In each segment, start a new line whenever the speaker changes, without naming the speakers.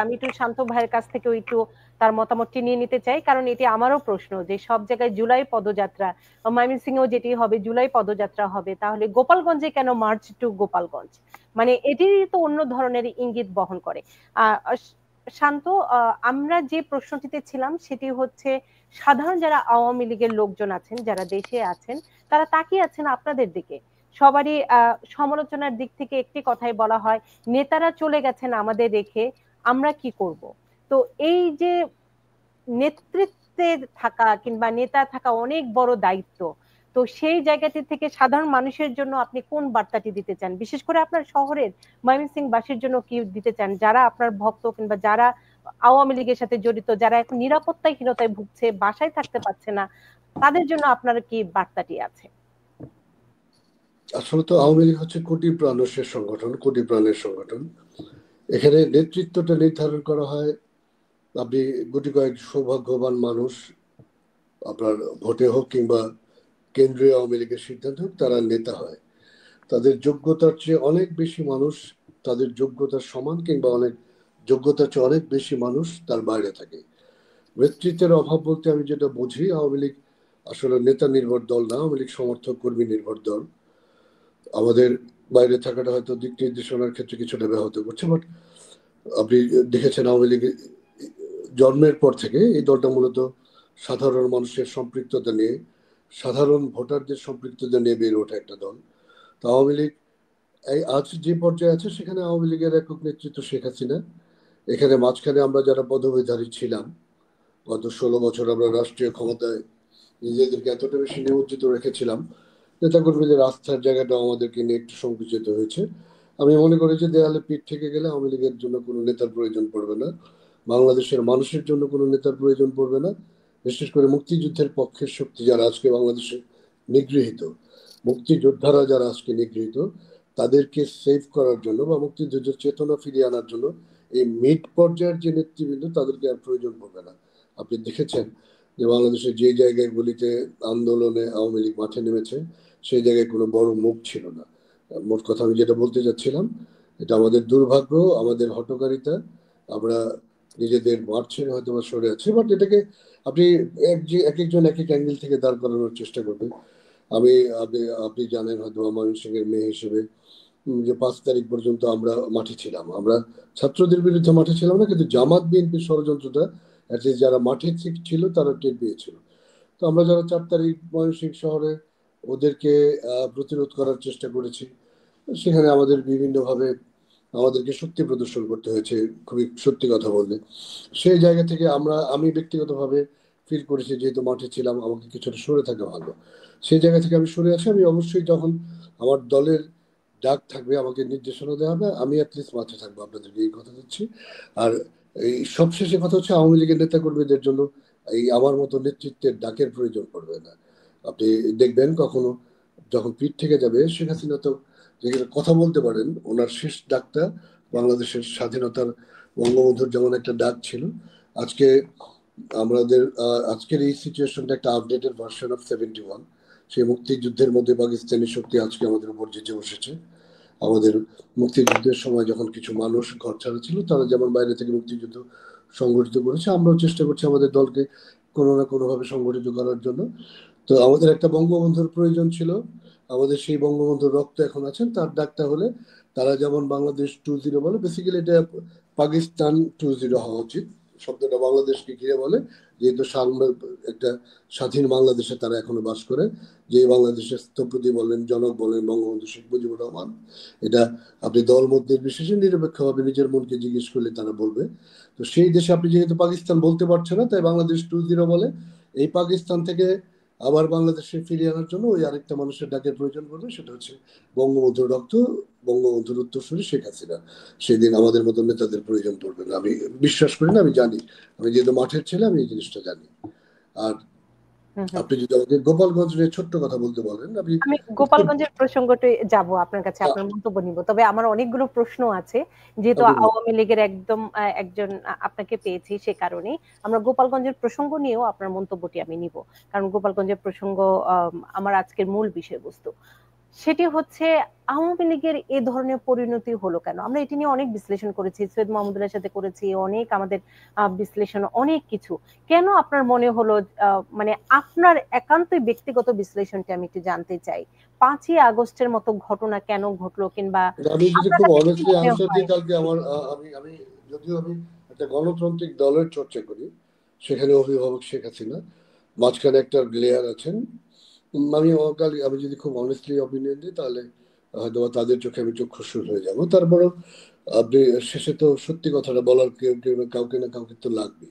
আমি একটু শান্ত ভাইয়ের কাছ থেকে একটু তার মতামতটি নিয়ে নিতে চাই, কারণ এটি আমারও প্রশ্ন যে সব জায়গায় জুলাই পদযাত্রা, ময়মনসিংহেও যেটি হবে জুলাই পদযাত্রা হবে, তাহলে গোপালগঞ্জে কেন মার্চ টু গোপালগঞ্জ? মানে এটি তো অন্য ধরনের ইঙ্গিত বহন করে। শান্ত, আমরা যে প্রশ্নটিতে ছিলাম সেটি হচ্ছে সাধারণ যারা আওয়ামী লীগের লোকজন আছেন, যারা দেশে আছেন, তারা তাকিয়ে আছেন আপনাদের দিকে। সবারই সমালোচনার দিক থেকে একটি কথাই বলা হয়, নেতারা চলে গেছেন আমাদের রেখে, আমরা কি করব? তো এই যে নেতৃত্বে থাকা কিংবা নেতা থাকা অনেক বড় দায়িত্ব, তো সেই জায়গাটি থেকে সাধারণ মানুষের জন্য আপনি কোন বার্তাটি দিতে চান, বিশেষ করে আপনার শহরের ময়মনসিংহবাসীর জন্য কি দিতে চান, যারা আপনার ভক্ত কিংবা যারা আওয়ামী লীগের সাথে জড়িত, যারা এখন নিরাপত্তাহীনতায় ভুগছে, বাসায় থাকতে পারছে না, তাদের জন্য আপনার কি বার্তাটি আছে?
আসলে তো আওয়ামী লীগ হচ্ছে কোটি প্রাণের সংগঠন, কোটি প্রাণের সংগঠন। এখানে নেতৃত্বটা নির্ধারণ করা হয়, আপনি গুটি কয়েক সৌভাগ্যবান মানুষ, আপনার ভোটে হোক কিংবা কেন্দ্রীয় আওয়ামী লীগের সিদ্ধান্ত হোক, তারা নেতা হয়। তাদের যোগ্যতার চেয়ে অনেক বেশি মানুষ, তাদের যোগ্যতার সমান কিংবা অনেক যোগ্যতার চেয়ে অনেক বেশি মানুষ তার বাইরে থাকে। নেতৃত্বের অভাব বলতে আমি যেটা বুঝি, আওয়ামী লীগ আসলে নেতা নির্ভর দল না, আওয়ামী লীগ সমর্থক কর্মী নির্ভর দল। আমাদের বাইরে থাকাটা হয়তো দিক নির্দেশনার ক্ষেত্রে কিছুটা ব্যাহত করছে, বাট আপনি দেখেছেন আওয়ামী লীগ জন্মের পর থেকে এই দলটা মূলত সাধারণ মানুষের সম্পৃক্ততা নিয়ে, সাধারণ ভোটারদের সম্পৃক্ততা নিয়ে বেড়ে ওঠা একটা দল। তো আওয়ামী লীগ এই আজ যে পর্যায়ে আছে, সেখানে আওয়ামী লীগের একক নেতৃত্ব শেখ হাসিনা। এখানে মাঝখানে আমরা যারা পদবীধারী ছিলাম, গত 16 বছর আমরা রাষ্ট্রীয় ক্ষমতায় নিজেদেরকে এতটা বেশি নিমজ্জিত রেখেছিলাম, নেতাকর্মীদের আস্থার জায়গাটা আমাদেরকে নিয়ে একটু সংকুচিত হয়েছে। আমি মনে করি যে দেয়ালে পিঠ থেকে গেলে আওয়ামী লীগের জন্য কোনো নেতার প্রয়োজন পড়বে না, বাংলাদেশের মানুষের জন্য কোনো নেতার প্রয়োজন পড়বে না। বিশেষ করে মুক্তিযুদ্ধের পক্ষের শক্তি যারা আজকে বাংলাদেশে নিগৃহীত, মুক্তিযোদ্ধারা যারা আজকে নিগৃহীত, তাদেরকে সেভ করার জন্য বা মুক্তিযুদ্ধের চেতনা ফিরিয়ে আনার জন্য এই মিড পর্যায়ের যে নেতৃবৃন্দ, তাদেরকে আর প্রয়োজন পড়বে না। আপনি দেখেছেন যে বাংলাদেশের যে জায়গায় গুলিতে আন্দোলনে আওয়ামী লীগ মাঠে নেমেছে, সেই জায়গায় কোনো বড় মুখ ছিল না। মোট কথা আমি যেটা বলতে চাচ্ছিলাম, এটা আমাদের দুর্ভাগ্য, আমাদের হঠকারিতা। আমরা নিজেদের মাঠ ছেড়ে হয়তো বা সরে আছি, বাট এটাকে আপনি এক একজন এক এক অ্যাঙ্গেল থেকে দাঁড় করানোর চেষ্টা করবেন। আমি আপনি আপনি জানেন হয়তো ময়মনসিংহের মেয়ে হিসেবে যে 5 তারিখ পর্যন্ত আমরা মাঠে ছিলাম। আমরা ছাত্রদের বিরুদ্ধে মাঠে ছিলাম না, কিন্তু জামাত বিএনপির ষড়যন্ত্রটা যারা মাঠে ছিল তারা টের পেয়েছিল। তো আমরা যারা 4 তারিখ ময়মনসিংহ শহরে ওদেরকে প্রতিরোধ করার চেষ্টা করেছি, সেখানে আমাদের বিভিন্নভাবে আমাদেরকে শক্তি প্রদর্শন করতে হয়েছে, খুবই সত্যি কথা বলতে। সেই জায়গা থেকে আমি ব্যক্তিগতভাবে ফিল করেছি, যেহেতু মাঠে ছিলাম আমাকে কিছুটা সরে থাকা ভালো। সেই জায়গা থেকে আমি সরে আসি। আমি অবশ্যই যখন আমার দলের ডাক থাকবে, আমাকে নির্দেশনা দেওয়া হবে, আমি অ্যাটলিস্ট মাঠে থাকবো, আপনাদেরকে এই কথা দিচ্ছি। আর এই সবশেষে কথা হচ্ছে, আওয়ামী লীগের নেতা কর্মীদের জন্য এই আমার মতো নেতৃত্বের ডাকের প্রয়োজন পড়বে না। আপনি দেখবেন কখনো যখন পিঠ থেকে যাবে, শেখ হাসিনা তো যেখানে কথা বলতে পারেন, ওনার শেষ ডাকটা বাংলাদেশের স্বাধীনতার বঙ্গবন্ধুর যেমন একটা ডাক ছিল, আজকে আমাদের আজকের এই সিচুয়েশনটা একটা আপডেটেড ভার্সন অফ 71। সেই মুক্তিযুদ্ধের মধ্যে পাকিস্তানি শক্তি আজকে আমাদের উপর যেচে বসেছে। আমাদের মুক্তিযুদ্ধের সময় যখন কিছু মানুষ ঘর ছাড়া ছিল, তারা যেমন বাইরে থেকে মুক্তিযুদ্ধ সংগঠিত করেছে, আমরাও চেষ্টা করছি আমাদের দলকে কোনো না কোনোভাবে সংগঠিত করার জন্য। তো আমাদের একটা বঙ্গবন্ধুর প্রয়োজন ছিল, আমাদের সেই বঙ্গবন্ধুর রক্ত এখন আছেন, তার ডাকটা হলে তারা যেমন বাংলাদেশ 2-0 বলে, বেসিক্যালি এটা পাকিস্তান 2-0 হওয়া উচিত। শব্দটা বাংলাদেশকে ঘিরে বলে, যেহেতু একটা স্বাধীন বাংলাদেশে তারা এখনো বাস করে। যে বাংলাদেশের স্থপতি বলেন, জনক বলেন বঙ্গবন্ধু শেখ মুজিবুর রহমান। এটা আপনি দল মত নির্বিশেষে নিরপেক্ষভাবে নিজের মনকে জিজ্ঞেস করলে তারা বলবে। তো সেই দেশে আপনি যেহেতু পাকিস্তান বলতে পারছে না, তাই বাংলাদেশ 2-0 বলে। এই পাকিস্তান থেকে আবার বাংলাদেশে ফিরিয়ে আনার জন্য ওই আরেকটা মানুষের ডাকের প্রয়োজন পড়বে, সেটা হচ্ছে বঙ্গবন্ধুর রক্ত, বঙ্গবন্ধুর উত্তরসূরি শেখ হাসিনা। সেদিন আমাদের মতো নেতাদের প্রয়োজন পড়বে না, আমি বিশ্বাস করি না, আমি জানি। আমি যেহেতু মাঠের ছেলে, আমি এই জিনিসটা জানি। আর আপনি যদি আমাকে গোপালগঞ্জ নিয়ে ছোট্ট কথা বলতে বলেন,
আমি গোপালগঞ্জের প্রসঙ্গটি যাব আপনার কাছে, আপনার মন্তব্য নিব। তবে আমার অনেকগুলো প্রশ্ন আছে, যেহেতু আওয়ামী লীগের একদম একজন আপনাকে পেয়েছি, সে কারণে আমরা গোপালগঞ্জের প্রসঙ্গ নিয়েও আপনার মন্তব্যটি আমি নিব, কারণ গোপালগঞ্জের প্রসঙ্গ আমার আজকের মূল বিষয়বস্তু। সেটি হচ্ছে আওয়ামী লীগের এ ধরনের পরিণতি হলো কেন? আমরা এটি নিয়ে অনেক বিশ্লেষণ করেছি, সৈয়দ মাহমুদুল্লাহর সাথে করেছি অনেক, আমাদের বিশ্লেষণ অনেক কিছু। কেন আপনার মনে হলো, মানে আপনার একান্তই ব্যক্তিগত বিশ্লেষণটা আমি একটু জানতে চাই, 5ই আগস্টের মতো ঘটনা কেন ঘটলো, কিংবা
আমি যদি
আপনার
খুব
কাছে কি
অনেস্টলি
মনে
আনসার
হয়?
দিই কালকে আমার আমি যদিও আমি একটা গণতান্ত্রিক দলের চর্চা করি, সেখানে অভিভাবক শেখ হাসিনা, মাঝখানে একটা লেয়ার আছেন। আমি যদি খুব অনেস্টলি অপিনিয়ন দিই তাহলে হয়তো বা তাদের চোখে আমি চক্ষুষ্মান হয়ে যাবো। তারপরেও আপনি শেষে তো সত্যি কথাটা বলার কেউ কেউ কাউকে না কাউকে তো লাগবে।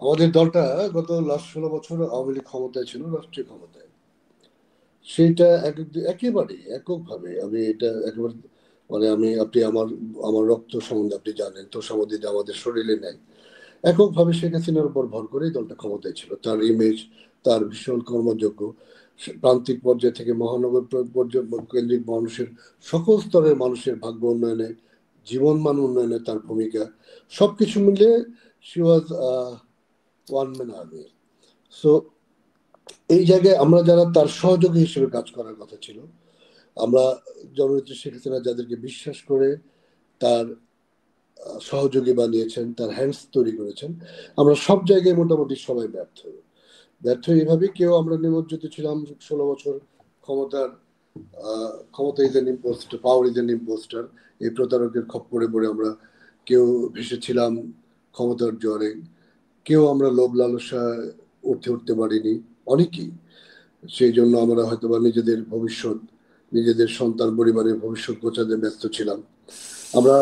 আমাদের দলটা গত লাস্ট 16 বছর আওয়ামী লীগ ক্ষমতায় ছিল, রাষ্ট্রীয় ক্ষমতায়। সেইটা একেবারে এককভাবে আমি এটা একেবারে মানে আপনি আমার আমার রক্ত সম্বন্ধে আপনি জানেন, তো সম্বন্ধে আমাদের শরীরে নেই। এককভাবে শেখ হাসিনার উপর ভর করেই দলটা ক্ষমতায় ছিল। তার ইমেজ, তার ভীষণ কর্মযোগ্য, প্রান্তিক পর্যায় থেকে মহানগর পর্যায় কেন্দ্রিক মানুষের সকল স্তরের মানুষের ভাগ্য উন্নয়নে, জীবনমান উন্নয়নে তার ভূমিকা, সবকিছু মিলিয়ে she was one man army. So এই জায়গায় আমরা যারা তার সহযোগী হিসেবে কাজ করার কথা ছিল, আমরা জননেত্রী শেখ হাসিনা যাদেরকে বিশ্বাস করে তার সহযোগী বানিয়েছেন, তার হ্যান্ডস তৈরি করেছেন, আমরা সব জায়গায় মোটামুটি সবাই ব্যর্থ। ব্যর্থ এইভাবে কেউ আমরা নিমজ্জিত ছিলাম 16 বছর ক্ষমতার ক্ষমতা is an impostor, power is an impostor, এই প্রতারকের খপ্পরে পড়ে আমরা কেউ ভেসেছিলাম ক্ষমতার জ্বরে, কেউ আমরা লোভ লালসা উঠতে উঠতে পারিনি, অনেকেই। সেই জন্য আমরা হয়তোবা নিজেদের ভবিষ্যৎ, নিজেদের সন্তান পরিবারের ভবিষ্যৎ গোছাতে ব্যস্ত ছিলাম। আমরা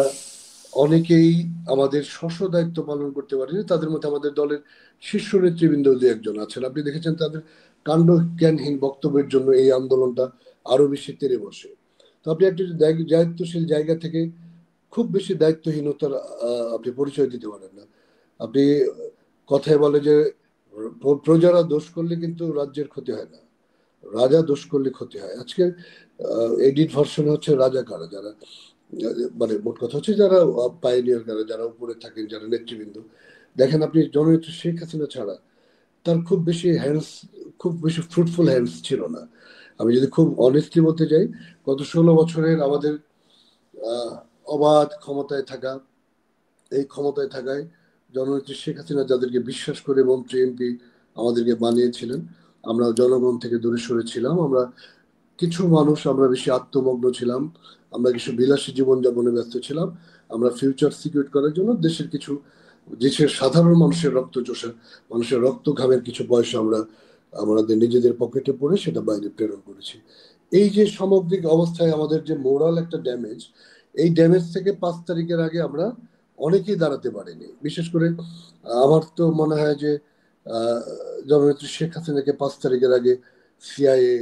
অনেকেই আমাদের স্ব দায়িত্ব পালন করতে পারিনি। তাদের মধ্যে আমাদের দলের শীর্ষ নেতৃবৃন্দ দু একজন আছেন, আপনি দেখেছেন তাদের কাণ্ড জ্ঞানহীন বক্তব্যের জন্য এই আন্দোলনটা আরো বেশি তেড়ে বসে। তো আপনি একটি দায়িত্বশীল জায়গা থেকে খুব বেশি দায়িত্বহীনতার আপনি পরিচয় দিতে পারেন না। আপনি কথায় বলে যে প্রজারা দোষ করলে কিন্তু রাজ্যের ক্ষতি হয় না, রাজা দোষ করলে ক্ষতি হয়। আজকে এডিট ভার্সন হচ্ছে রাজা কারা, যারা মানে মোট কথা হচ্ছে যারা পাইনিয়ার কারা, যারা উপরে থাকেন, যারা নেতৃবৃন্দ। দেখেন আপনি জননেত্রী শেখ হাসিনা ছাড়া তার খুব বেশি ফ্রুটফুল হ্যান্ডস ছিল না। আমি যদি খুব অনেস্টলি বলতে যাই, গত 16 বছরের আমাদের আহ, অবাধ ক্ষমতায় থাকা, এই ক্ষমতায় থাকায় জননেত্রী শেখ হাসিনা যাদেরকে বিশ্বাস করে মন্ত্রী এমপি আমাদেরকে বানিয়েছিলেন, আমরা জনগণ থেকে দূরে সরেছিলাম। আমরা কিছু মানুষ আমরা বেশি আত্মমগ্ন ছিলাম, আমরা কিছু বিলাসী জীবনযাপনে ব্যস্ত ছিলাম। আমরা ফিউচার সিকিউর করার জন্য দেশের সাধারণ মানুষের রক্ত চোষা, মানুষের রক্ত ঘামের কিছু পয়সা আমরা আমাদের নিজেদের পকেটে পড়ে সেটা বাইরে প্রেরণ করেছি। এই যে সামগ্রিক অবস্থায় আমাদের যে মোরাল একটা ড্যামেজ, এই ড্যামেজ থেকে 5 তারিখের আগে আমরা অনেকেই দাঁড়াতে পারিনি। বিশেষ করে আমার তো মনে হয় যে আহ, জননেত্রী শেখ হাসিনাকে 5 তারিখের আগে সিআইএ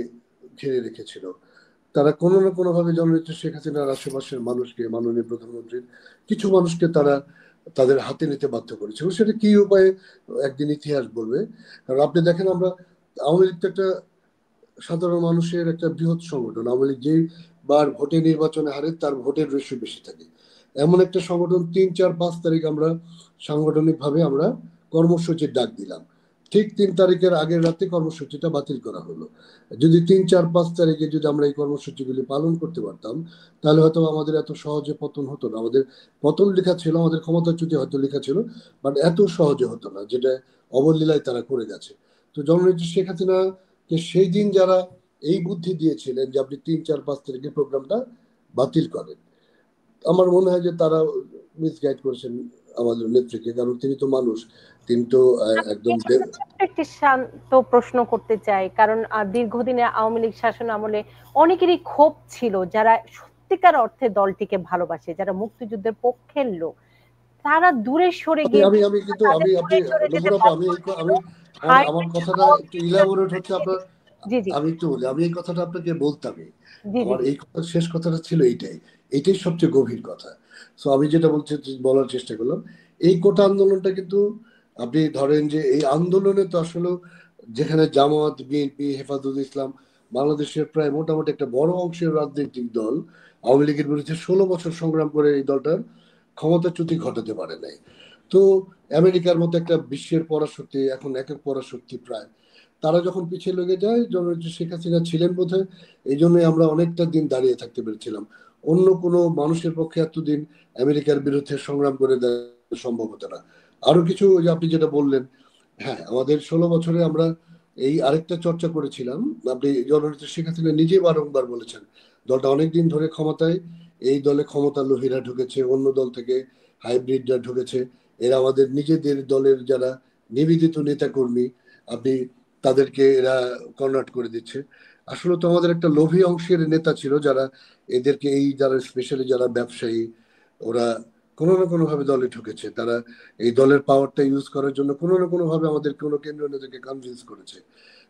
ঘিরে রেখেছিল। তারা কোনো না কোনো ভাবে জননেত্রী শেখ হাসিনার আশেপাশের মানুষকে, মাননীয় প্রধানমন্ত্রীর কিছু মানুষকে তারা তাদের হাতে নিতে বাধ্য করেছিল। সেটা কি উপায়ে একদিন ইতিহাস বলবে। কারণ আপনি দেখেন, আমরা আওয়ামী লীগ তো একটা সাধারণ মানুষের একটা বৃহৎ সংগঠন। আওয়ামী লীগ যেই বার ভোটে নির্বাচনে হারে তার ভোটের রেশিও বেশি থাকে, এমন একটা সংগঠন। 3, 4, 5 তারিখ আমরা সাংগঠনিক ভাবে আমরা কর্মসূচির ডাক দিলাম, ঠিক 3 তারিখের আগের রাতে কর্মসূচিটা বাতিল করা হলো। যদি 3, 4, 5 তারিখে যদি আমরা এই কর্মসূচিগুলি পালন করতে পারতাম, তাহলে হয়তো আমাদের এত সহজে পতন হতো না। আমাদের পতন লেখা ছিল, আমাদের ক্ষমতাচ্যুতি হয়তো লেখা ছিল, বাট এত সহজে হতো না, যেটা অবলীলায় তারা করে গেছে। তো জননেত্রী শেখ হাসিনা যে সেই দিন যারা এই বুদ্ধি দিয়েছিলেন যে আপনি 3, 4, 5 তারিখে প্রোগ্রামটা বাতিল করেন, আমার মনে হয় যে তারা মিসগাইড করেছেন আমাদের নেত্রীকে। কারণ তিনি তো মানুষ, তিনি তো একদম
এখানে ছোট্ট একটি শান্ত প্রশ্ন করতে চাই, কারণ দীর্ঘদিনে আওয়ামী লীগ শাসন আমলে অনেকেরই ক্ষোভ ছিল, যারা সত্যিকার অর্থে দলটিকে ভালোবাসে, যারা মুক্তিযুদ্ধের পক্ষের লোক, তারা দূরে সরে
আমি আমি
গিয়েছে।
আমি কিন্তু
তাদের
আমি আপনি
দূরে সরে যেতে
নবুরা আপা,
বাধ্য
আমি
হয়েছিল।
আমার
হাইব্রিড
কথাটা
আওয়ামী
একটু
লীগের সাথে
ইলাবোরেট হচ্ছে আপনার।
জি জি
আমি একটু বলি, আমি এই কথাটা আপনাকে বলতামই।
জি জি
আমার
জি
এই কথা শেষ কথাটা ছিল এইটাই, এইটাই সবচেয়ে গভীর কথা। সো আমি যেটা বলার চেষ্টা করলাম, এই কোটা আন্দোলনটা কিন্তু আপনি ধরেন যে এই আন্দোলনে তো আসলে যেখানে জামাত, বিএনপি, হেফাজত ইসলাম, বাংলাদেশের প্রায় মোটামুটি একটা বড় অংশের রাজনৈতিক দল আওয়ামী লীগের বিরুদ্ধে 16 বছর সংগ্রাম করে এই দলটার ক্ষমতাচ্যুতি ঘটাতে পারে নাই। তো আমেরিকার মতো একটা বিশ্বের পরাশক্তি, এখন একক পরাশক্তি প্রায়, তারা যখন পিছিয়ে লেগে যায়, জননেত্রী শেখ হাসিনা ছিলেন বোধহয়, এই জন্যই আমরা অনেকটা দিন দাঁড়িয়ে থাকতে পেরেছিলাম। অন্য কোনো মানুষের পক্ষে এতদিন আমেরিকার বিরুদ্ধে সংগ্রাম করে দেওয়া সম্ভব হতো না। আরো কিছু, ওই যে আপনি যেটা বললেন, হ্যাঁ, আমাদের 16 বছরে আমরা এই আরেকটা চর্চা করেছিলাম। আপনি জননেত্রী শেখ হাসিনা নিজেই বারংবার বলেছেন, দলটা অনেকদিন ধরে ক্ষমতায়, এই দলে ক্ষমতা লোভীরা ঢুকেছে, অন্য দল থেকে হাইব্রিডরা ঢুকেছে, এরা আমাদের নিজেদের দলের যারা নিবেদিত নেতা কর্মী, আপনি তাদেরকে এরা কনভার্ট করে দিচ্ছে। আসলে তো আমাদের একটা লোভী অংশের নেতা ছিল, যারা এদেরকে, এই যারা স্পেশালি যারা ব্যবসায়ী, ওরা কোনো না কোনো ভাবে দলে ঢুকেছে। তারা এই দলের পাওয়ারটা ইউজ করার জন্য কোনো না কোনো ভাবে আমাদের কোনো কেন্দ্রীয় নেতাকে কনভিন্স করেছে।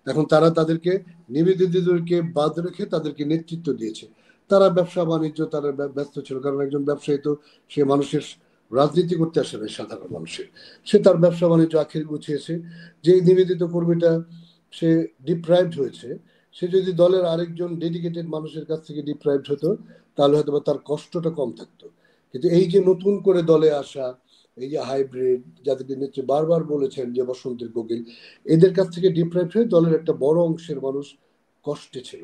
এখন তারা তাদেরকে নিবেদিতদেরকে বাদ রেখে তাদেরকে নেতৃত্ব দিয়েছে। তারা ব্যবসা বাণিজ্য, তারা ব্যস্ত ছিল, কারণ একজন ব্যবসায়ী তো সে মানুষের রাজনীতি করতে আসে না, সাধারণ মানুষের, সে তার ব্যবসা বাণিজ্য আখের গুছিয়েছে। যে নিবেদিত কর্মীটা সে ডিপ্রাইভড হয়েছে, সে যদি দলের আরেকজন ডেডিকেটেড মানুষের কাছ থেকে ডিপ্রাইভড হতো, তাহলে হয়তো তার কষ্টটা কম থাকতো। কিন্তু এই যে নতুন করে দলে আসা, এই যে হাইব্রিড, যাদেরকে নেত্রী বারবার বলেছেন যে বসন্তের কোকিল, এদের কাছ থেকে ডিপ্রাইভ হয়ে দলের একটা বড় অংশের মানুষ কষ্টে ছিল।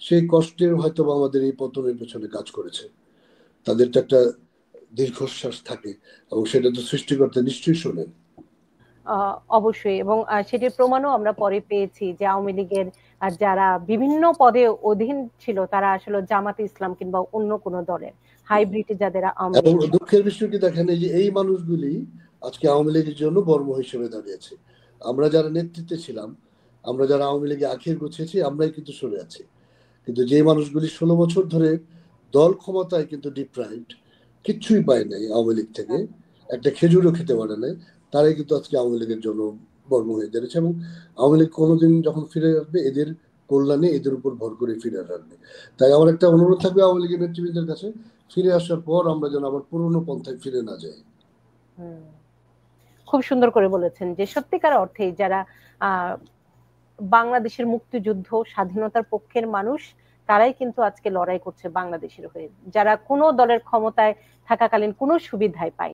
সেই কষ্টের হয়তো আমাদের এই পতনের পেছনে কাজ করেছে। তাদের তো একটা দীর্ঘশ্বাস থাকে, এবং সেটা তো সৃষ্টিকর্তা নিশ্চয়ই শোনেন।
অবশ্যই, এবং সেটির প্রমাণও আমরা পরে পেয়েছি যে আওয়ামী লীগের যারা বিভিন্ন পদে অধীন ছিল তারা আসলে জামাতে ইসলাম কিংবা অন্য কোনো দলের হাইব্রিড যাদের আওয়ামী
এবং
লীগ।
দুঃখের বিষয় কি দেখেন, এই যে এই মানুষগুলি আজকে আওয়ামী লীগের জন্য বর্ম হিসেবে দাঁড়িয়েছে। আমরা যারা নেতৃত্বে ছিলাম, আমরা যারা আওয়ামী লীগে আখের গুছিয়েছি, আমরাই কিন্তু সরে আছি। কিন্তু যে মানুষগুলি 16 বছর ধরে দল ক্ষমতায় কিন্তু ডিপ্রাইভড, কিচ্ছুই পায় নাই আওয়ামী লীগ থেকে, একটা খেজুরও খেতে পারে নাই, তারাই কিন্তু আজকে আওয়ামী লীগের জন্য বর্ম হয়ে দাঁড়িয়েছে। এবং আওয়ামী লীগ কোনোদিন যখন ফিরে আসবে, এদের কল্যাণে, এদের উপর ভর করে ফিরে আসবে। তাই আমার একটা অনুরোধ থাকবে আওয়ামী লীগের নেতৃবৃন্দের কাছে, ফিরে আসার পর আমরা যেন আবার পুরনো পন্থায় ফিরে না যাই।
খুব সুন্দর করে বলেছেন যে সত্যিকার অর্থে যারা আহ বাংলাদেশের মুক্তিযুদ্ধ স্বাধীনতার পক্ষের মানুষ, তারাই কিন্তু আজকে লড়াই করছে বাংলাদেশের হয়ে, যারা কোনো দলের ক্ষমতায় থাকাকালীন কোনো সুবিধাই পায়